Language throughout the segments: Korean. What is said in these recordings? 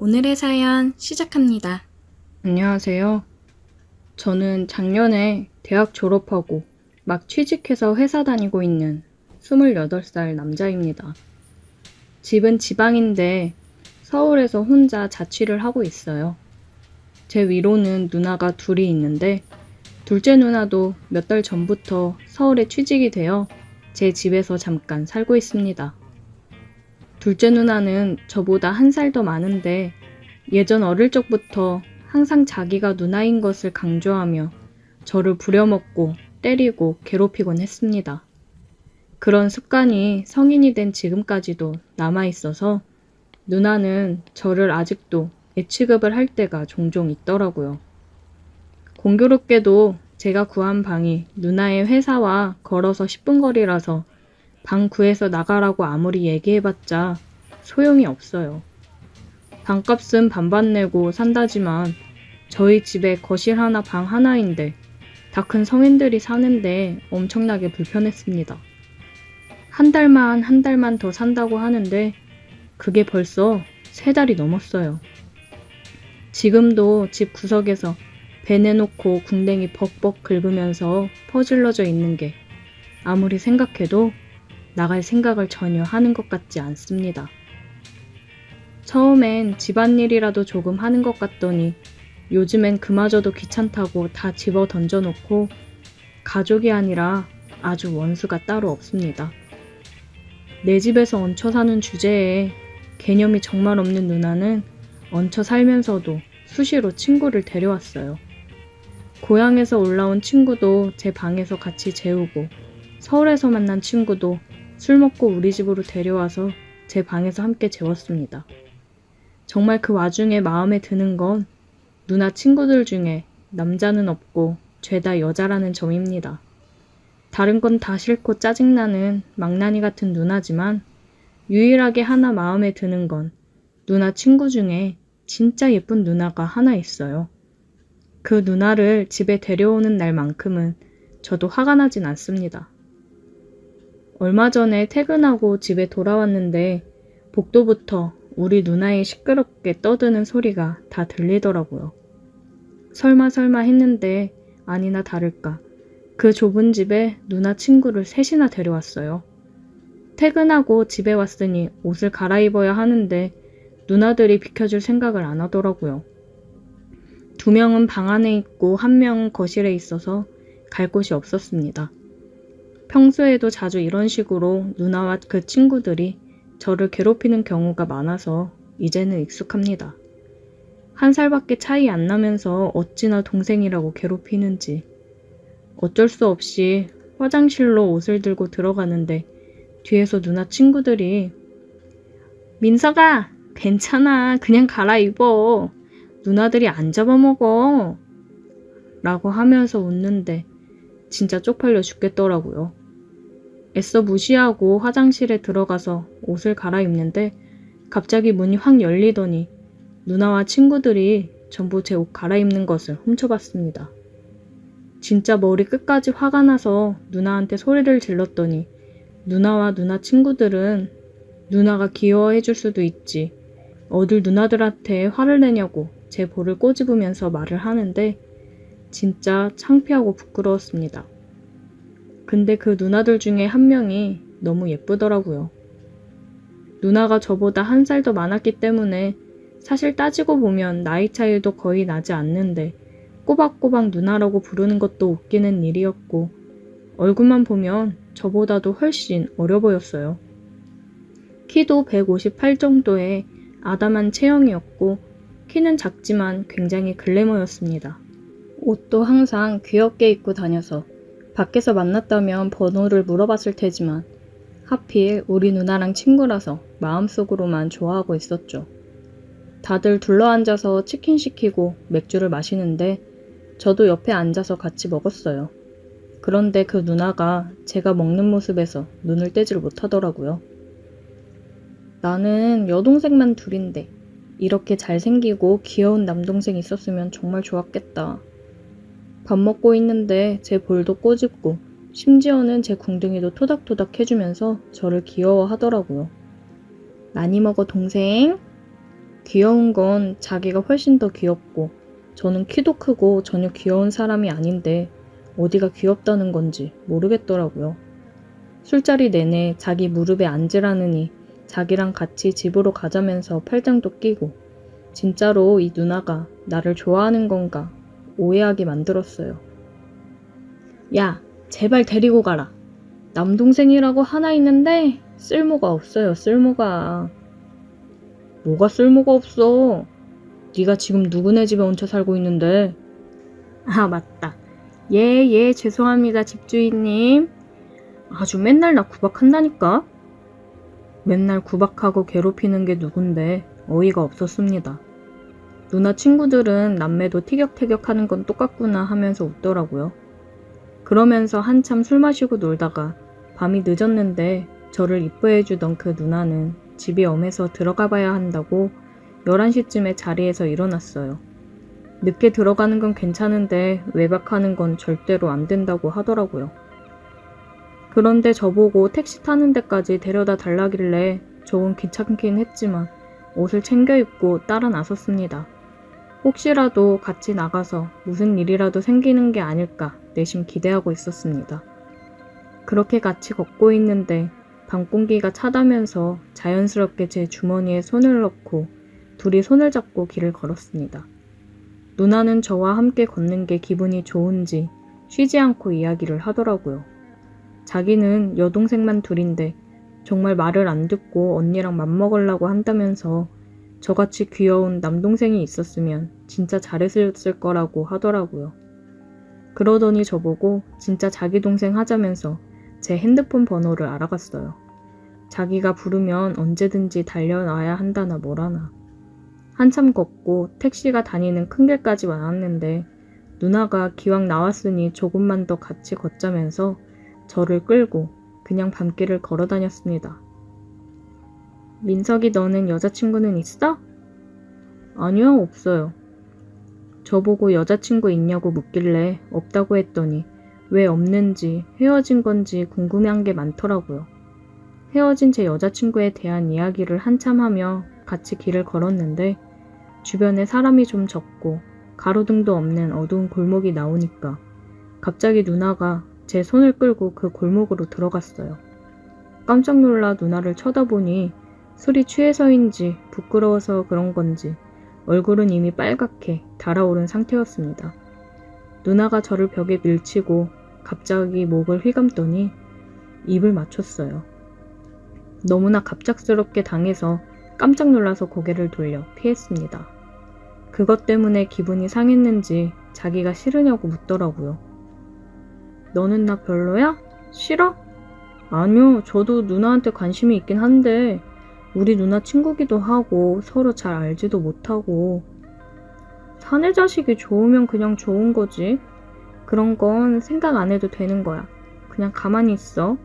오늘의 사연 시작합니다. 안녕하세요. 저는 작년에 대학 졸업하고 막 취직해서 회사 다니고 있는 28살 남자입니다. 집은 지방인데 서울에서 혼자 자취를 하고 있어요. 제 위로는 누나가 둘이 있는데 둘째 누나도 몇 달 전부터 서울에 취직이 되어 제 집에서 잠깐 살고 있습니다. 둘째 누나는 저보다 1살 더 많은데 예전 어릴 적부터 항상 자기가 누나인 것을 강조하며 저를 부려먹고 때리고 괴롭히곤 했습니다. 그런 습관이 성인이 된 지금까지도 남아있어서 누나는 저를 아직도 애취급을 할 때가 종종 있더라고요. 공교롭게도 제가 구한 방이 누나의 회사와 걸어서 10분 거리라서 방 구해서 나가라고 아무리 얘기해봤자 소용이 없어요. 방값은 반반 내고 산다지만 저희 집에 거실 하나 방 하나인데 다 큰 성인들이 사는데 엄청나게 불편했습니다. 한 달만 더 산다고 하는데 그게 벌써 3달이 넘었어요. 지금도 집 구석에서 배 내놓고 궁뎅이 벅벅 긁으면서 퍼질러져 있는 게 아무리 생각해도 나갈 생각을 전혀 하는 것 같지 않습니다. 처음엔 집안일이라도 조금 하는 것 같더니 요즘엔 그마저도 귀찮다고 다 집어 던져놓고 가족이 아니라 아주 원수가 따로 없습니다. 내 집에서 얹혀 사는 주제에 개념이 정말 없는 누나는 얹혀 살면서도 수시로 친구를 데려왔어요. 고향에서 올라온 친구도 제 방에서 같이 재우고 서울에서 만난 친구도 술 먹고 우리 집으로 데려와서 제 방에서 함께 재웠습니다. 정말 그 와중에 마음에 드는 건 누나 친구들 중에 남자는 없고 죄다 여자라는 점입니다. 다른 건 다 싫고 짜증나는 망나니 같은 누나지만 유일하게 하나 마음에 드는 건 누나 친구 중에 진짜 예쁜 누나가 하나 있어요. 그 누나를 집에 데려오는 날만큼은 저도 화가 나진 않습니다. 얼마 전에 퇴근하고 집에 돌아왔는데 복도부터 우리 누나의 시끄럽게 떠드는 소리가 다 들리더라고요. 설마 했는데 아니나 다를까 그 좁은 집에 누나 친구를 셋이나 데려왔어요. 퇴근하고 집에 왔으니 옷을 갈아입어야 하는데 누나들이 비켜줄 생각을 안 하더라고요. 2명은 방 안에 있고 1명은 거실에 있어서 갈 곳이 없었습니다. 평소에도 자주 이런 식으로 누나와 그 친구들이 저를 괴롭히는 경우가 많아서 이제는 익숙합니다. 1살밖에 차이 안 나면서 어찌나 동생이라고 괴롭히는지. 어쩔 수 없이 화장실로 옷을 들고 들어가는데 뒤에서 누나 친구들이 민서가 괜찮아 그냥 갈아입어 누나들이 안 잡아먹어 라고 하면서 웃는데 진짜 쪽팔려 죽겠더라고요. 애써 무시하고 화장실에 들어가서 옷을 갈아입는데 갑자기 문이 확 열리더니 누나와 친구들이 전부 제 옷 갈아입는 것을 훔쳐봤습니다. 진짜 머리 끝까지 화가 나서 누나한테 소리를 질렀더니 누나와 누나 친구들은 누나가 귀여워해줄 수도 있지 어딜 누나들한테 화를 내냐고 제 볼을 꼬집으면서 말을 하는데 진짜 창피하고 부끄러웠습니다. 근데 그 누나들 중에 1명이 너무 예쁘더라고요. 누나가 저보다 1살 더 많았기 때문에 사실 따지고 보면 나이 차이도 거의 나지 않는데 꼬박꼬박 누나라고 부르는 것도 웃기는 일이었고 얼굴만 보면 저보다도 훨씬 어려 보였어요. 키도 158 정도의 아담한 체형이었고 키는 작지만 굉장히 글래머였습니다. 옷도 항상 귀엽게 입고 다녀서 밖에서 만났다면 번호를 물어봤을 테지만 하필 우리 누나랑 친구라서 마음속으로만 좋아하고 있었죠. 다들 둘러앉아서 치킨 시키고 맥주를 마시는데 저도 옆에 앉아서 같이 먹었어요. 그런데 그 누나가 제가 먹는 모습에서 눈을 떼질 못하더라고요. 나는 여동생만 둘인데 이렇게 잘생기고 귀여운 남동생 있었으면 정말 좋았겠다. 밥 먹고 있는데 제 볼도 꼬집고 심지어는 제 궁둥이도 토닥토닥 해주면서 저를 귀여워하더라고요. 많이 먹어 동생? 귀여운 건 자기가 훨씬 더 귀엽고 저는 키도 크고 전혀 귀여운 사람이 아닌데 어디가 귀엽다는 건지 모르겠더라고요. 술자리 내내 자기 무릎에 앉으라느니 자기랑 같이 집으로 가자면서 팔짱도 끼고 진짜로 이 누나가 나를 좋아하는 건가 오해하게 만들었어요. 야, 제발 데리고 가라. 남동생이라고 하나 있는데 쓸모가 없어요, 쓸모가. 뭐가 쓸모가 없어? 네가 지금 누구네 집에 얹혀 살고 있는데. 아, 맞다. 예, 죄송합니다, 집주인님. 아주 맨날 나 구박한다니까? 맨날 구박하고 괴롭히는 게 누군데 어이가 없었습니다. 누나 친구들은 남매도 티격태격하는 건 똑같구나 하면서 웃더라고요. 그러면서 한참 술 마시고 놀다가 밤이 늦었는데 저를 이뻐해주던 그 누나는 집이 엄해서 들어가 봐야 한다고 11시쯤에 자리에서 일어났어요. 늦게 들어가는 건 괜찮은데 외박하는 건 절대로 안 된다고 하더라고요. 그런데 저보고 택시 타는 데까지 데려다 달라길래 조금 귀찮긴 했지만 옷을 챙겨 입고 따라 나섰습니다. 혹시라도 같이 나가서 무슨 일이라도 생기는 게 아닐까 내심 기대하고 있었습니다. 그렇게 같이 걷고 있는데 방공기가 차다면서 자연스럽게 제 주머니에 손을 넣고 둘이 손을 잡고 길을 걸었습니다. 누나는 저와 함께 걷는 게 기분이 좋은지 쉬지 않고 이야기를 하더라고요. 자기는 여동생만 둘인데 정말 말을 안 듣고 언니랑 맘먹으려고 한다면서 저같이 귀여운 남동생이 있었으면 진짜 잘했을 거라고 하더라고요. 그러더니 저보고 진짜 자기 동생 하자면서 제 핸드폰 번호를 알아갔어요. 자기가 부르면 언제든지 달려나야 한다나 뭐라나. 한참 걷고 택시가 다니는 큰 길까지 왔는데 누나가 기왕 나왔으니 조금만 더 같이 걷자면서 저를 끌고 그냥 밤길을 걸어 다녔습니다. 민석이 너는 여자친구는 있어? 아니요, 없어요. 저보고 여자친구 있냐고 묻길래 없다고 했더니 왜 없는지 헤어진 건지 궁금한 게 많더라고요. 헤어진 제 여자친구에 대한 이야기를 한참 하며 같이 길을 걸었는데 주변에 사람이 좀 적고 가로등도 없는 어두운 골목이 나오니까 갑자기 누나가 제 손을 끌고 그 골목으로 들어갔어요. 깜짝 놀라 누나를 쳐다보니 술이 취해서인지 부끄러워서 그런 건지 얼굴은 이미 빨갛게 달아오른 상태였습니다. 누나가 저를 벽에 밀치고 갑자기 목을 휘감더니 입을 맞췄어요. 너무나 갑작스럽게 당해서 깜짝 놀라서 고개를 돌려 피했습니다. 그것 때문에 기분이 상했는지 자기가 싫으냐고 묻더라고요. 너는 나 별로야? 싫어? 아니요, 저도 누나한테 관심이 있긴 한데 우리 누나 친구기도 하고 서로 잘 알지도 못하고. 사내 자식이 좋으면 그냥 좋은 거지. 그런 건 생각 안 해도 되는 거야. 그냥 가만히 있어.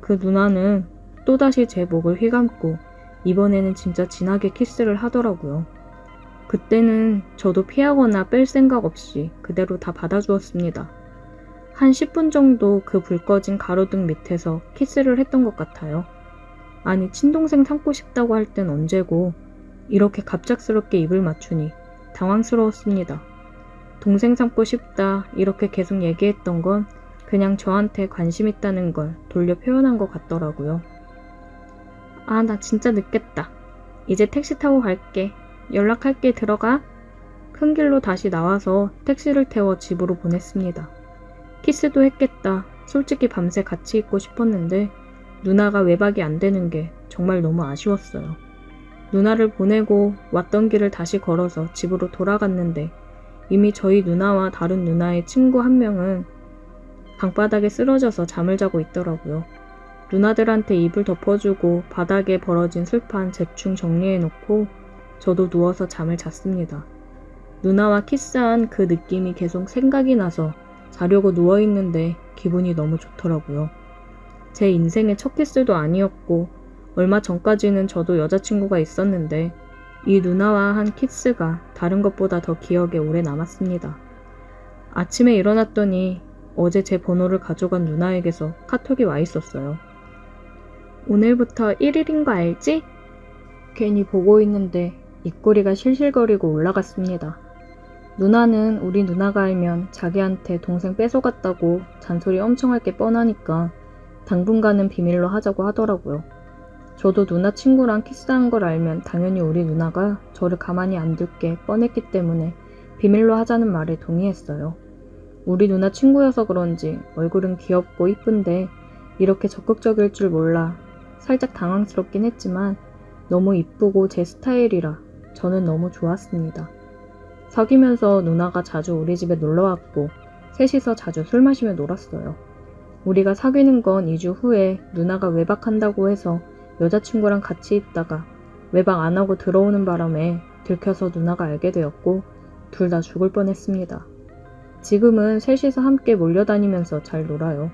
그 누나는 또다시 제 목을 휘감고 이번에는 진짜 진하게 키스를 하더라고요. 그때는 저도 피하거나 뺄 생각 없이 그대로 다 받아주었습니다. 한 10분 정도 그 불 꺼진 가로등 밑에서 키스를 했던 것 같아요. 아니, 친동생 삼고 싶다고 할 땐 언제고 이렇게 갑작스럽게 입을 맞추니 당황스러웠습니다. 동생 삼고 싶다 이렇게 계속 얘기했던 건 그냥 저한테 관심 있다는 걸 돌려 표현한 것 같더라고요. 아, 나 진짜 늦겠다. 이제 택시 타고 갈게. 연락할게. 들어가. 큰 길로 다시 나와서 택시를 태워 집으로 보냈습니다. 키스도 했겠다. 솔직히 밤새 같이 있고 싶었는데 누나가 외박이 안 되는 게 정말 너무 아쉬웠어요. 누나를 보내고 왔던 길을 다시 걸어서 집으로 돌아갔는데 이미 저희 누나와 다른 누나의 친구 한 명은 방바닥에 쓰러져서 잠을 자고 있더라고요. 누나들한테 이불 덮어주고 바닥에 벌어진 술판 대충 정리해놓고 저도 누워서 잠을 잤습니다. 누나와 키스한 그 느낌이 계속 생각이 나서 자려고 누워있는데 기분이 너무 좋더라고요. 제 인생의 첫 키스도 아니었고 얼마 전까지는 저도 여자친구가 있었는데 이 누나와 한 키스가 다른 것보다 더 기억에 오래 남았습니다. 아침에 일어났더니 어제 제 번호를 가져간 누나에게서 카톡이 와 있었어요. 오늘부터 1일인 거 알지? 괜히 보고 있는데 입꼬리가 실실거리고 올라갔습니다. 누나는 우리 누나가 알면 자기한테 동생 뺏어갔다고 잔소리 엄청 할 게 뻔하니까 당분간은 비밀로 하자고 하더라고요. 저도 누나 친구랑 키스한 걸 알면 당연히 우리 누나가 저를 가만히 안 둘 게 뻔했기 때문에 비밀로 하자는 말에 동의했어요. 우리 누나 친구여서 그런지 얼굴은 귀엽고 이쁜데 이렇게 적극적일 줄 몰라 살짝 당황스럽긴 했지만 너무 이쁘고 제 스타일이라 저는 너무 좋았습니다. 사귀면서 누나가 자주 우리 집에 놀러왔고 셋이서 자주 술 마시며 놀았어요. 우리가 사귀는 건 2주 후에 누나가 외박한다고 해서 여자친구랑 같이 있다가 외박 안 하고 들어오는 바람에 들켜서 누나가 알게 되었고 둘 다 죽을 뻔했습니다. 지금은 셋이서 함께 몰려다니면서 잘 놀아요.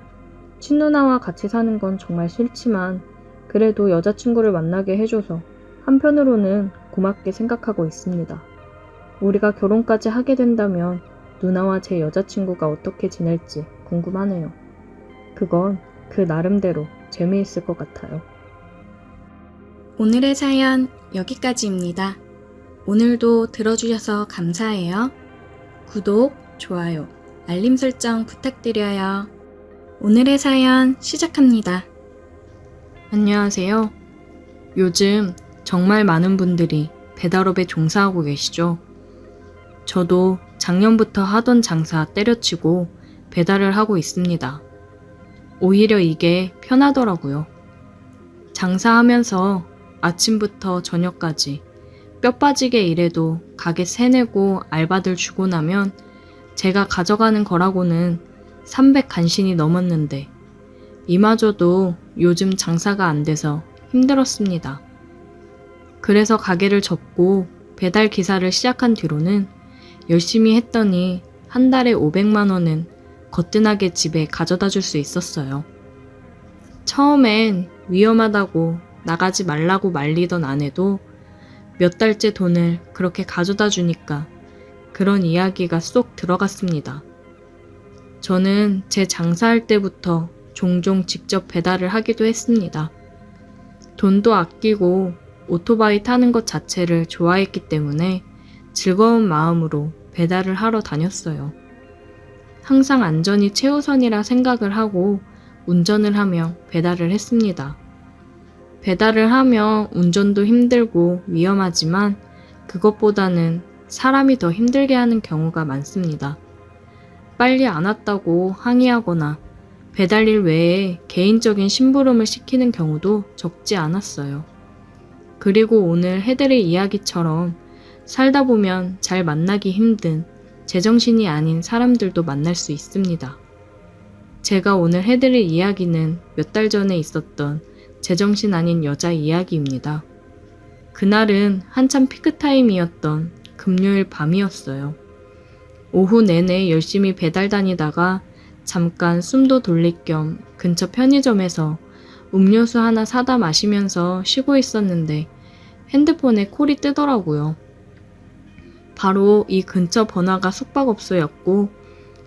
친누나와 같이 사는 건 정말 싫지만 그래도 여자친구를 만나게 해줘서 한편으로는 고맙게 생각하고 있습니다. 우리가 결혼까지 하게 된다면 누나와 제 여자친구가 어떻게 지낼지 궁금하네요. 그건 그 나름대로 재미있을 것 같아요. 오늘의 사연 여기까지입니다. 오늘도 들어주셔서 감사해요. 구독, 좋아요, 알림 설정 부탁드려요. 오늘의 사연 시작합니다. 안녕하세요. 요즘 정말 많은 분들이 배달업에 종사하고 계시죠? 저도 작년부터 하던 장사 때려치고 배달을 하고 있습니다. 오히려 이게 편하더라고요. 장사하면서 아침부터 저녁까지 뼈 빠지게 일해도 가게 세내고 알바들 주고 나면 제가 가져가는 거라고는 300 간신히 넘었는데 이마저도 요즘 장사가 안 돼서 힘들었습니다. 그래서 가게를 접고 배달 기사를 시작한 뒤로는 열심히 했더니 한 달에 500만 원은 거뜬하게 집에 가져다 줄 수 있었어요. 처음엔 위험하다고 나가지 말라고 말리던 아내도 몇 달째 돈을 그렇게 가져다 주니까 그런 이야기가 쏙 들어갔습니다. 저는 제 장사할 때부터 종종 직접 배달을 하기도 했습니다. 돈도 아끼고 오토바이 타는 것 자체를 좋아했기 때문에 즐거운 마음으로 배달을 하러 다녔어요. 항상 안전이 최우선이라 생각을 하고 운전을 하며 배달을 했습니다. 배달을 하며 운전도 힘들고 위험하지만 그것보다는 사람이 더 힘들게 하는 경우가 많습니다. 빨리 안 왔다고 항의하거나 배달일 외에 개인적인 심부름을 시키는 경우도 적지 않았어요. 그리고 오늘 해드릴 이야기처럼 살다 보면 잘 만나기 힘든 제정신이 아닌 사람들도 만날 수 있습니다. 제가 오늘 해드릴 이야기는 몇 달 전에 있었던 제정신 아닌 여자 이야기입니다. 그날은 한참 피크타임이었던 금요일 밤이었어요. 오후 내내 열심히 배달 다니다가 잠깐 숨도 돌릴 겸 근처 편의점에서 음료수 하나 사다 마시면서 쉬고 있었는데 핸드폰에 콜이 뜨더라고요. 바로 이 근처 번화가 숙박업소였고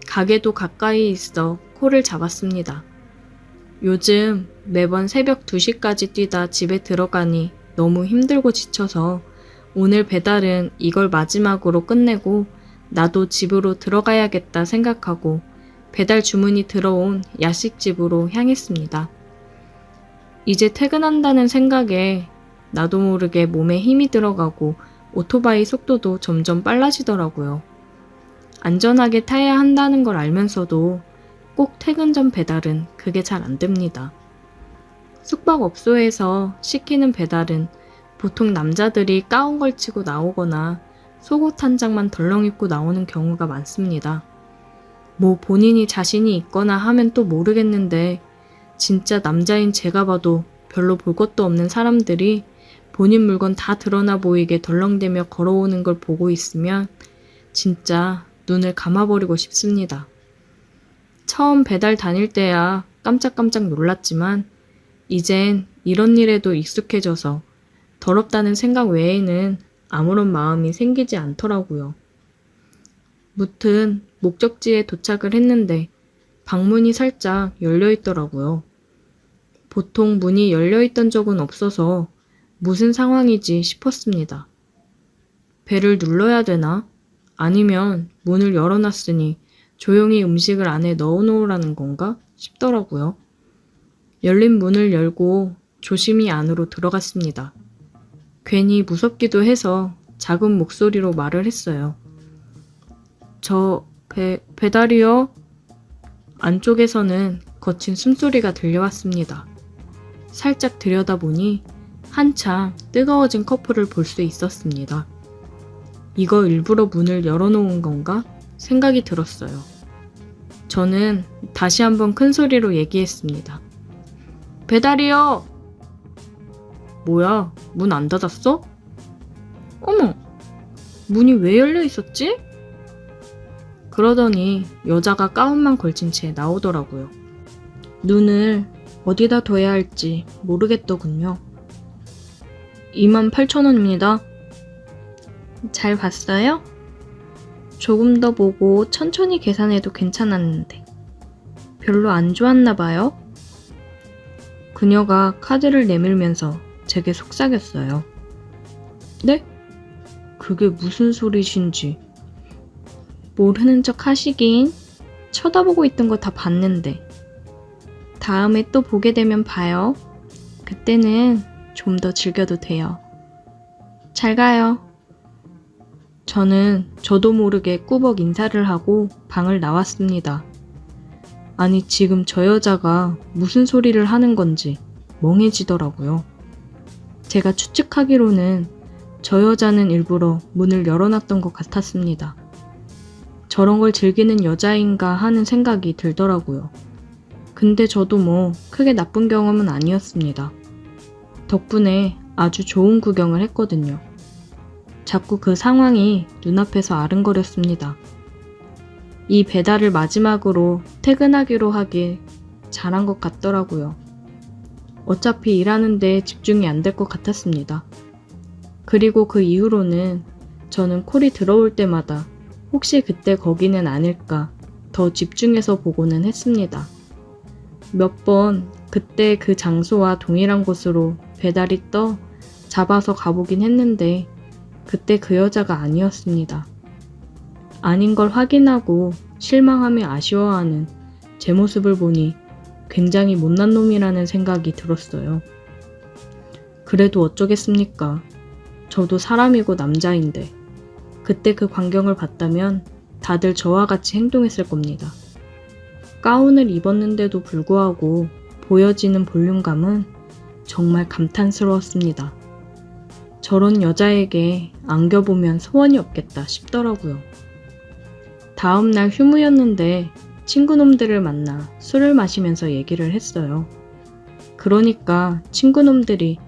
가게도 가까이 있어 콜을 잡았습니다. 요즘 매번 새벽 2시까지 뛰다 집에 들어가니 너무 힘들고 지쳐서 오늘 배달은 이걸 마지막으로 끝내고 나도 집으로 들어가야겠다 생각하고 배달 주문이 들어온 야식집으로 향했습니다. 이제 퇴근한다는 생각에 나도 모르게 몸에 힘이 들어가고 오토바이 속도도 점점 빨라지더라고요. 안전하게 타야 한다는 걸 알면서도 꼭 퇴근 전 배달은 그게 잘 안 됩니다. 숙박업소에서 시키는 배달은 보통 남자들이 가운 걸치고 나오거나 속옷 한 장만 덜렁 입고 나오는 경우가 많습니다. 뭐 본인이 자신이 있거나 하면 또 모르겠는데 진짜 남자인 제가 봐도 별로 볼 것도 없는 사람들이 본인 물건 다 드러나 보이게 덜렁대며 걸어오는 걸 보고 있으면 진짜 눈을 감아버리고 싶습니다. 처음 배달 다닐 때야 깜짝깜짝 놀랐지만 이젠 이런 일에도 익숙해져서 더럽다는 생각 외에는 아무런 마음이 생기지 않더라고요. 무튼 목적지에 도착을 했는데 방문이 살짝 열려있더라고요. 보통 문이 열려있던 적은 없어서 무슨 상황이지 싶었습니다. 배를 눌러야 되나? 아니면 문을 열어놨으니 조용히 음식을 안에 넣어놓으라는 건가 싶더라고요. 열린 문을 열고 조심히 안으로 들어갔습니다. 괜히 무섭기도 해서 작은 목소리로 말을 했어요. 배달이요? 안쪽에서는 거친 숨소리가 들려왔습니다. 살짝 들여다보니 한참 뜨거워진 커플을 볼 수 있었습니다. 이거 일부러 문을 열어놓은 건가 생각이 들었어요. 저는 다시 한번 큰 소리로 얘기했습니다. 배달이요! 뭐야, 문 안 닫았어? 어머, 문이 왜 열려 있었지? 그러더니 여자가 가운만 걸친 채 나오더라고요. 눈을 어디다 둬야 할지 모르겠더군요. 28,000원입니다. 잘 봤어요? 조금 더 보고 천천히 계산해도 괜찮았는데 별로 안 좋았나 봐요. 그녀가 카드를 내밀면서 제게 속삭였어요. 네? 그게 무슨 소리신지. 모르는 척 하시긴. 쳐다보고 있던 거 다 봤는데. 다음에 또 보게 되면 봐요. 그때는 좀 더 즐겨도 돼요. 잘 가요. 저는 저도 모르게 꾸벅 인사를 하고 방을 나왔습니다. 아니, 지금 저 여자가 무슨 소리를 하는 건지 멍해지더라고요. 제가 추측하기로는 저 여자는 일부러 문을 열어놨던 것 같았습니다. 저런 걸 즐기는 여자인가 하는 생각이 들더라고요. 근데 저도 뭐 크게 나쁜 경험은 아니었습니다. 덕분에 아주 좋은 구경을 했거든요. 자꾸 그 상황이 눈앞에서 아른거렸습니다. 이 배달을 마지막으로 퇴근하기로 하길 잘한 것 같더라고요. 어차피 일하는데 집중이 안 될 것 같았습니다. 그리고 그 이후로는 저는 콜이 들어올 때마다 혹시 그때 거기는 아닐까 더 집중해서 보고는 했습니다. 몇 번 그때 그 장소와 동일한 곳으로 배달이 떠 잡아서 가보긴 했는데 그때 그 여자가 아니었습니다. 아닌 걸 확인하고 실망하며 아쉬워하는 제 모습을 보니 굉장히 못난 놈이라는 생각이 들었어요. 그래도 어쩌겠습니까? 저도 사람이고 남자인데 그때 그 광경을 봤다면 다들 저와 같이 행동했을 겁니다. 가운을 입었는데도 불구하고 보여지는 볼륨감은 정말 감탄스러웠습니다. 저런 여자에게 안겨보면 소원이 없겠다 싶더라고요. 다음 날 휴무였는데 친구놈들을 만나 술을 마시면서 얘기를 했어요. 그러니까 친구놈들이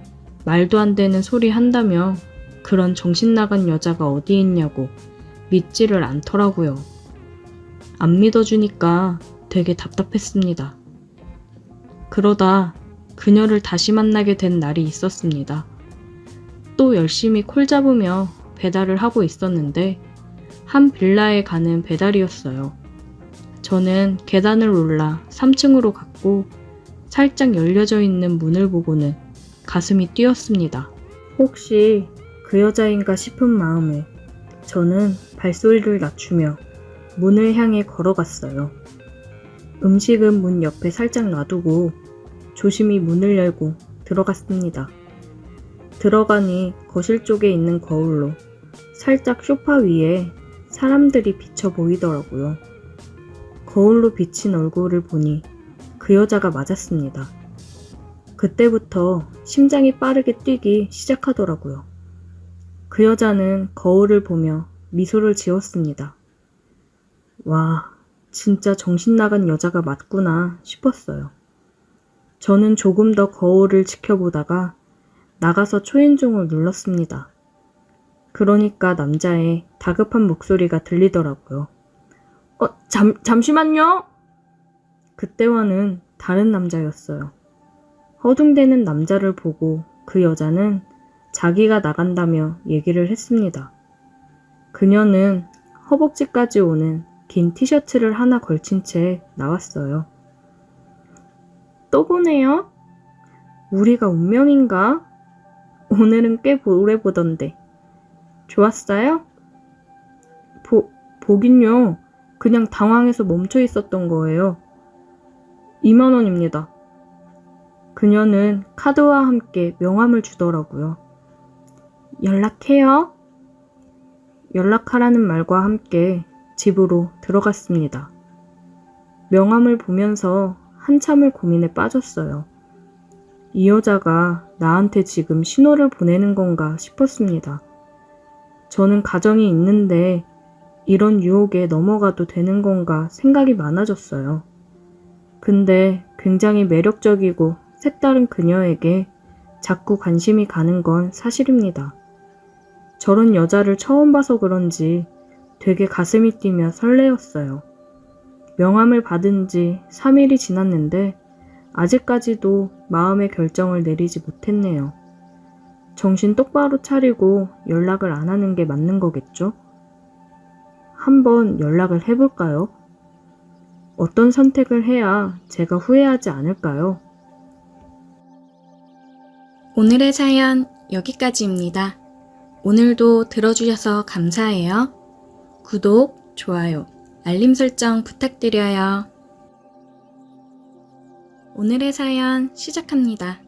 말도 안 되는 소리 한다며 그런 정신 나간 여자가 어디 있냐고 믿지를 않더라고요. 안 믿어주니까 되게 답답했습니다. 그러다 그녀를 다시 만나게 된 날이 있었습니다. 또 열심히 콜 잡으며 배달을 하고 있었는데 한 빌라에 가는 배달이었어요. 저는 계단을 올라 3층으로 갔고 살짝 열려져 있는 문을 보고는 가슴이 뛰었습니다. 혹시 그 여자인가 싶은 마음에 저는 발소리를 낮추며 문을 향해 걸어갔어요. 음식은 문 옆에 살짝 놔두고 조심히 문을 열고 들어갔습니다. 들어가니 거실 쪽에 있는 거울로 살짝 소파 위에 사람들이 비쳐 보이더라고요. 거울로 비친 얼굴을 보니 그 여자가 맞았습니다. 그때부터 심장이 빠르게 뛰기 시작하더라고요. 그 여자는 거울을 보며 미소를 지었습니다. 와, 진짜 정신 나간 여자가 맞구나 싶었어요. 저는 조금 더 거울을 지켜보다가 나가서 초인종을 눌렀습니다. 그러니까 남자의 다급한 목소리가 들리더라고요. 잠시만요! 그때와는 다른 남자였어요. 허둥대는 남자를 보고 그 여자는 자기가 나간다며 얘기를 했습니다. 그녀는 허벅지까지 오는 긴 티셔츠를 하나 걸친 채 나왔어요. 또 보네요? 우리가 운명인가? 오늘은 꽤 오래 보던데. 좋았어요? 보긴요. 그냥 당황해서 멈춰 있었던 거예요. 2만 원입니다. 그녀는 카드와 함께 명함을 주더라고요. 연락해요. 연락하라는 말과 함께 집으로 들어갔습니다. 명함을 보면서 한참을 고민에 빠졌어요. 이 여자가 나한테 지금 신호를 보내는 건가 싶었습니다. 저는 가정이 있는데 이런 유혹에 넘어가도 되는 건가 생각이 많아졌어요. 근데 굉장히 매력적이고 색다른 그녀에게 자꾸 관심이 가는 건 사실입니다. 저런 여자를 처음 봐서 그런지 되게 가슴이 뛰며 설레었어요. 명함을 받은 지 3일이 지났는데 아직까지도 마음의 결정을 내리지 못했네요. 정신 똑바로 차리고 연락을 안 하는 게 맞는 거겠죠? 한번 연락을 해볼까요? 어떤 선택을 해야 제가 후회하지 않을까요? 오늘의 사연 여기까지입니다. 오늘도 들어주셔서 감사해요. 구독, 좋아요, 알림 설정 부탁드려요. 오늘의 사연 시작합니다.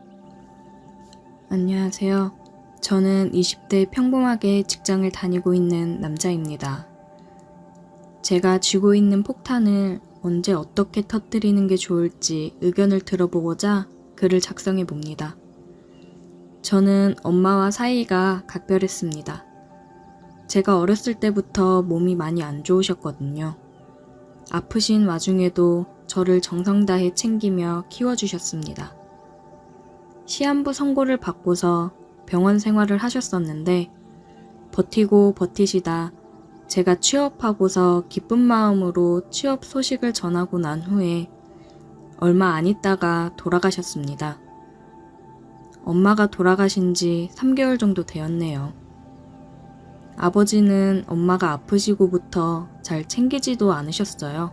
안녕하세요. 저는 20대 평범하게 직장을 다니고 있는 남자입니다. 제가 쥐고 있는 폭탄을 언제 어떻게 터뜨리는 게 좋을지 의견을 들어보고자 글을 작성해 봅니다. 저는 엄마와 사이가 각별했습니다. 제가 어렸을 때부터 몸이 많이 안 좋으셨거든요. 아프신 와중에도 저를 정성 다해 챙기며 키워주셨습니다. 시한부 선고를 받고서 병원 생활을 하셨었는데 버티고 버티시다 제가 취업하고서 기쁜 마음으로 취업 소식을 전하고 난 후에 얼마 안 있다가 돌아가셨습니다. 엄마가 돌아가신 지 3개월 정도 되었네요. 아버지는 엄마가 아프시고부터 잘 챙기지도 않으셨어요.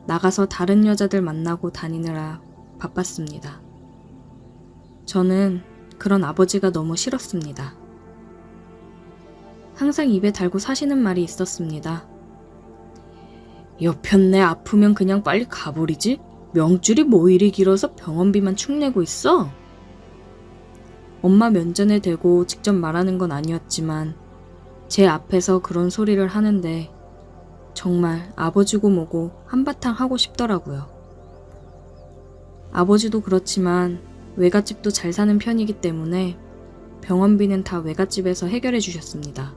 나가서 다른 여자들 만나고 다니느라 바빴습니다. 저는 그런 아버지가 너무 싫었습니다. 항상 입에 달고 사시는 말이 있었습니다. 여편네 아프면 그냥 빨리 가버리지? 명줄이 뭐 이리 길어서 병원비만 축내고 있어? 엄마 면전에 대고 직접 말하는 건 아니었지만 제 앞에서 그런 소리를 하는데 정말 아버지고 뭐고 한바탕 하고 싶더라고요. 아버지도 그렇지만 외갓집도 잘 사는 편이기 때문에 병원비는 다 외갓집에서 해결해 주셨습니다.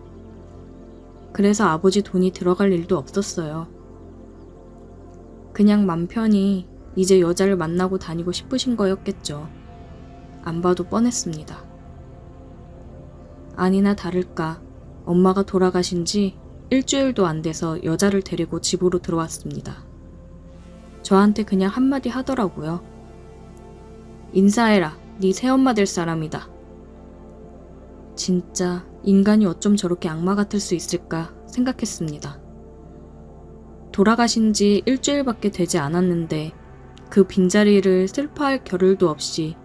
그래서 아버지 돈이 들어갈 일도 없었어요. 그냥 맘 편히 이제 여자를 만나고 다니고 싶으신 거였겠죠. 안 봐도 뻔했습니다. 아니나 다를까 엄마가 돌아가신 지 일주일도 안 돼서 여자를 데리고 집으로 들어왔습니다. 저한테 그냥 한마디 하더라고요. 인사해라. 네 새엄마 될 사람이다. 진짜 인간이 어쩜 저렇게 악마 같을 수 있을까 생각했습니다. 돌아가신 지 일주일밖에 되지 않았는데 그 빈자리를 슬퍼할 겨를도 없이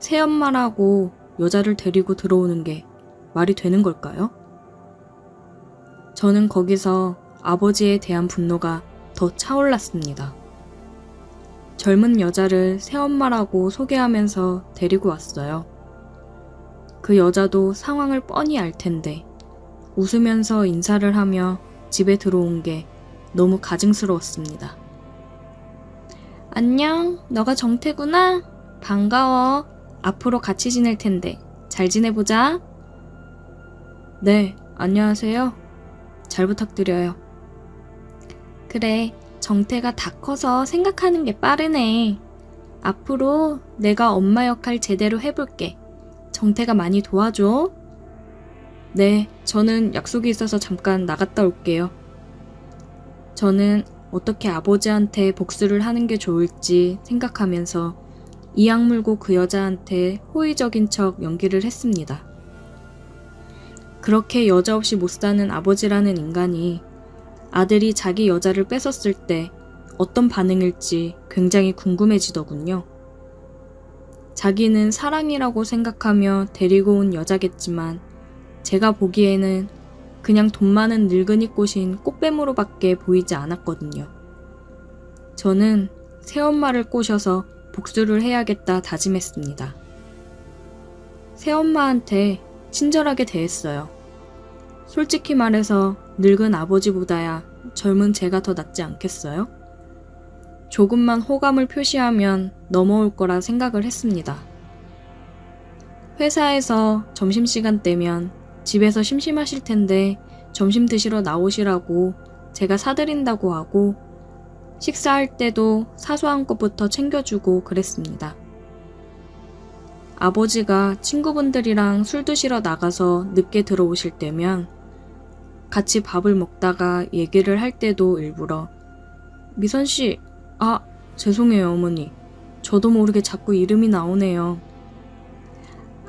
새엄마라고 여자를 데리고 들어오는 게 말이 되는 걸까요? 저는 거기서 아버지에 대한 분노가 더 차올랐습니다. 젊은 여자를 새엄마라고 소개하면서 데리고 왔어요. 그 여자도 상황을 뻔히 알 텐데 웃으면서 인사를 하며 집에 들어온 게 너무 가증스러웠습니다. 안녕, 너가 정태구나? 반가워. 앞으로 같이 지낼 텐데 잘 지내보자. 네, 안녕하세요. 잘 부탁드려요. 그래, 정태가 다 커서 생각하는 게 빠르네. 앞으로 내가 엄마 역할 제대로 해볼게. 정태가 많이 도와줘. 네, 저는 약속이 있어서 잠깐 나갔다 올게요. 저는 어떻게 아버지한테 복수를 하는 게 좋을지 생각하면서 이악 물고 그 여자한테 호의적인 척 연기를 했습니다. 그렇게 여자 없이 못 사는 아버지라는 인간이 아들이 자기 여자를 뺏었을 때 어떤 반응일지 굉장히 궁금해지더군요. 자기는 사랑이라고 생각하며 데리고 온 여자겠지만 제가 보기에는 그냥 돈 많은 늙은이 꼬신 꽃뱀으로밖에 보이지 않았거든요. 저는 새엄마를 꼬셔서 복수를 해야겠다 다짐했습니다. 새엄마한테 친절하게 대했어요. 솔직히 말해서 늙은 아버지보다야 젊은 제가 더 낫지 않겠어요? 조금만 호감을 표시하면 넘어올 거라 생각을 했습니다. 회사에서 점심시간 때면 집에서 심심하실 텐데 점심 드시러 나오시라고 제가 사드린다고 하고 식사할 때도 사소한 것부터 챙겨주고 그랬습니다. 아버지가 친구분들이랑 술 드시러 나가서 늦게 들어오실 때면 같이 밥을 먹다가 얘기를 할 때도 일부러 미선씨, 죄송해요 어머니. 저도 모르게 자꾸 이름이 나오네요.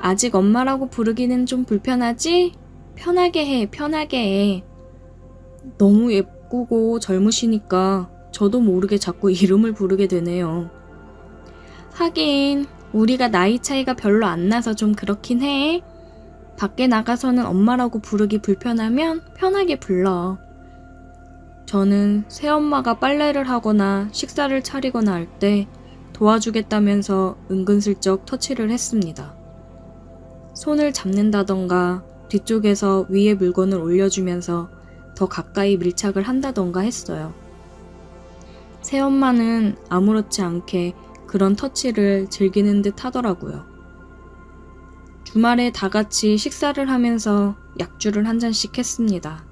아직 엄마라고 부르기는 좀 불편하지? 편하게 해, 편하게 해. 너무 예쁘고 젊으시니까 저도 모르게 자꾸 이름을 부르게 되네요. 하긴 우리가 나이 차이가 별로 안 나서 좀 그렇긴 해. 밖에 나가서는 엄마라고 부르기 불편하면 편하게 불러. 저는 새엄마가 빨래를 하거나 식사를 차리거나 할 때 도와주겠다면서 은근슬쩍 터치를 했습니다. 손을 잡는다던가 뒤쪽에서 위에 물건을 올려주면서 더 가까이 밀착을 한다던가 했어요. 새엄마는 아무렇지 않게 그런 터치를 즐기는 듯 하더라고요. 주말에 다 같이 식사를 하면서 약주를 한 잔씩 했습니다.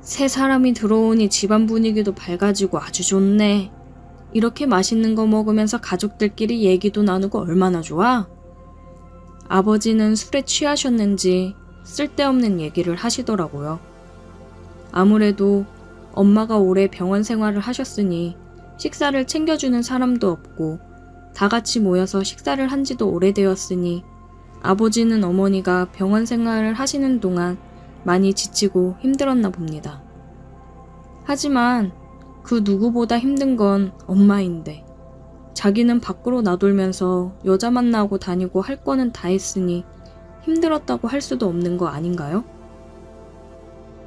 새 사람이 들어오니 집안 분위기도 밝아지고 아주 좋네. 이렇게 맛있는 거 먹으면서 가족들끼리 얘기도 나누고 얼마나 좋아? 아버지는 술에 취하셨는지 쓸데없는 얘기를 하시더라고요. 아무래도 엄마가 오래 병원 생활을 하셨으니 식사를 챙겨주는 사람도 없고 다 같이 모여서 식사를 한 지도 오래되었으니 아버지는 어머니가 병원 생활을 하시는 동안 많이 지치고 힘들었나 봅니다. 하지만 그 누구보다 힘든 건 엄마인데 자기는 밖으로 나돌면서 여자 만나고 다니고 할 거는 다 했으니 힘들었다고 할 수도 없는 거 아닌가요?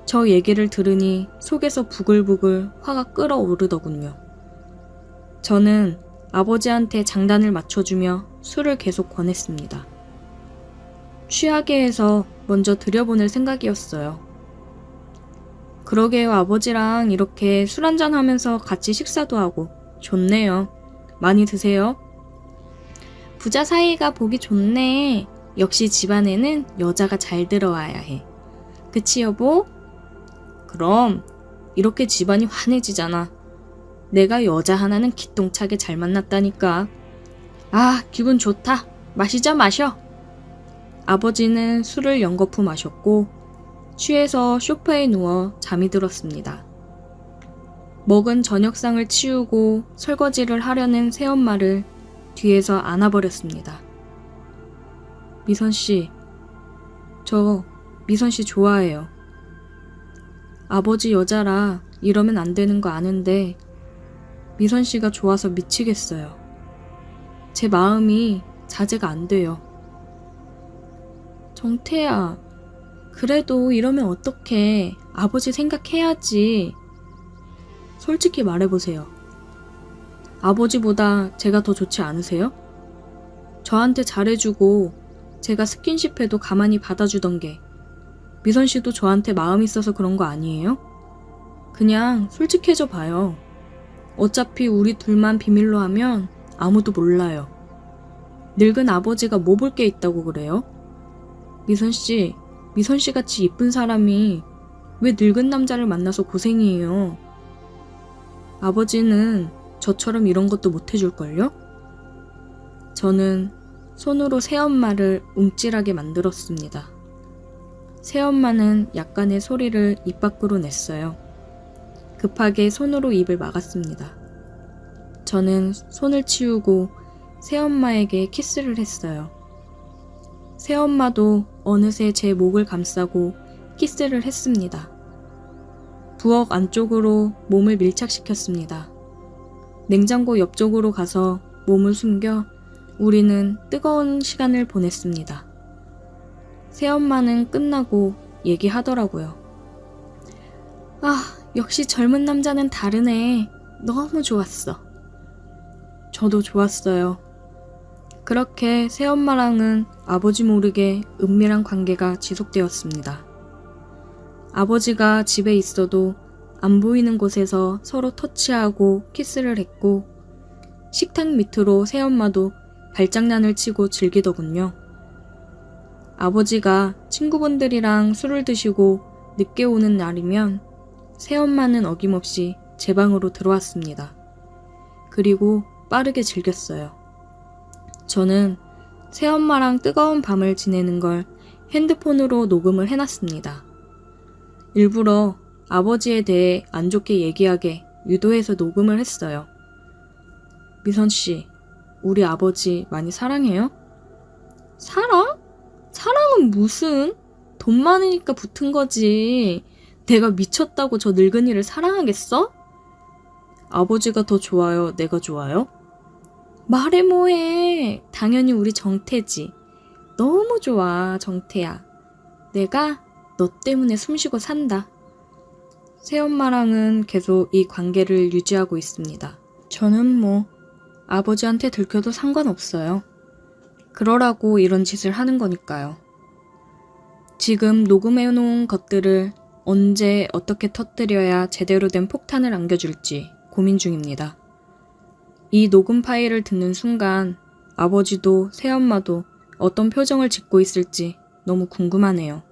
저 얘기를 들으니 속에서 부글부글 화가 끓어오르더군요. 저는 아버지한테 장단을 맞춰주며 술을 계속 권했습니다. 취하게 해서 먼저 들여보낼 생각이었어요. 그러게요, 아버지랑 이렇게 술 한잔 하면서 같이 식사도 하고 좋네요. 많이 드세요. 부자 사이가 보기 좋네. 역시 집안에는 여자가 잘 들어와야 해. 그치 여보? 그럼 이렇게 집안이 환해지잖아. 내가 여자 하나는 기똥차게 잘 만났다니까. 기분 좋다. 마시자 마셔. 아버지는 술을 연거푸 마셨고 취해서 소파에 누워 잠이 들었습니다. 먹은 저녁상을 치우고 설거지를 하려는 새엄마를 뒤에서 안아버렸습니다. 미선씨, 저 미선씨 좋아해요. 아버지 여자라 이러면 안 되는 거 아는데 미선씨가 좋아서 미치겠어요. 제 마음이 자제가 안 돼요. 정태야, 그래도 이러면 어떡해. 아버지 생각해야지. 솔직히 말해보세요. 아버지보다 제가 더 좋지 않으세요? 저한테 잘해주고 제가 스킨십해도 가만히 받아주던 게 미선씨도 저한테 마음 있어서 그런 거 아니에요? 그냥 솔직해져 봐요. 어차피 우리 둘만 비밀로 하면 아무도 몰라요. 늙은 아버지가 뭐 볼 게 있다고 그래요? 미선씨, 미선씨같이 이쁜 사람이 왜 늙은 남자를 만나서 고생이에요? 아버지는 저처럼 이런 것도 못 해줄걸요? 저는 손으로 새엄마를 움찔하게 만들었습니다. 새엄마는 약간의 소리를 입 밖으로 냈어요. 급하게 손으로 입을 막았습니다. 저는 손을 치우고 새엄마에게 키스를 했어요. 새엄마도 어느새 제 목을 감싸고 키스를 했습니다. 부엌 안쪽으로 몸을 밀착시켰습니다. 냉장고 옆쪽으로 가서 몸을 숨겨 우리는 뜨거운 시간을 보냈습니다. 새엄마는 끝나고 얘기하더라고요. 아, 역시 젊은 남자는 다르네. 너무 좋았어. 저도 좋았어요. 그렇게 새엄마랑은 아버지 모르게 은밀한 관계가 지속되었습니다. 아버지가 집에 있어도 안 보이는 곳에서 서로 터치하고 키스를 했고 식탁 밑으로 새엄마도 발장난을 치고 즐기더군요. 아버지가 친구분들이랑 술을 드시고 늦게 오는 날이면 새엄마는 어김없이 제 방으로 들어왔습니다. 그리고 빠르게 즐겼어요. 저는 새엄마랑 뜨거운 밤을 지내는 걸 핸드폰으로 녹음을 해놨습니다. 일부러 아버지에 대해 안 좋게 얘기하게 유도해서 녹음을 했어요. 미선씨, 우리 아버지 많이 사랑해요? 사랑? 사랑은 무슨? 돈 많으니까 붙은 거지. 내가 미쳤다고 저 늙은이를 사랑하겠어? 아버지가 더 좋아요? 내가 좋아요? 말해 뭐해. 당연히 우리 정태지. 너무 좋아, 정태야. 내가 너 때문에 숨쉬고 산다. 새엄마랑은 계속 이 관계를 유지하고 있습니다. 저는 뭐 아버지한테 들켜도 상관없어요. 그러라고 이런 짓을 하는 거니까요. 지금 녹음해놓은 것들을 언제 어떻게 터뜨려야 제대로 된 폭탄을 안겨줄지 고민 중입니다. 이 녹음 파일을 듣는 순간 아버지도 새엄마도 어떤 표정을 짓고 있을지 너무 궁금하네요.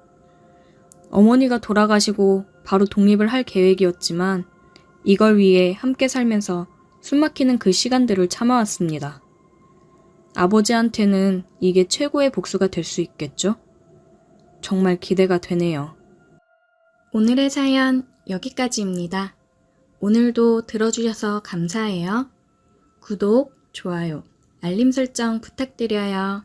어머니가 돌아가시고 바로 독립을 할 계획이었지만 이걸 위해 함께 살면서 숨막히는 그 시간들을 참아왔습니다. 아버지한테는 이게 최고의 복수가 될 수 있겠죠? 정말 기대가 되네요. 오늘의 사연 여기까지입니다. 오늘도 들어주셔서 감사해요. 구독, 좋아요, 알림 설정 부탁드려요.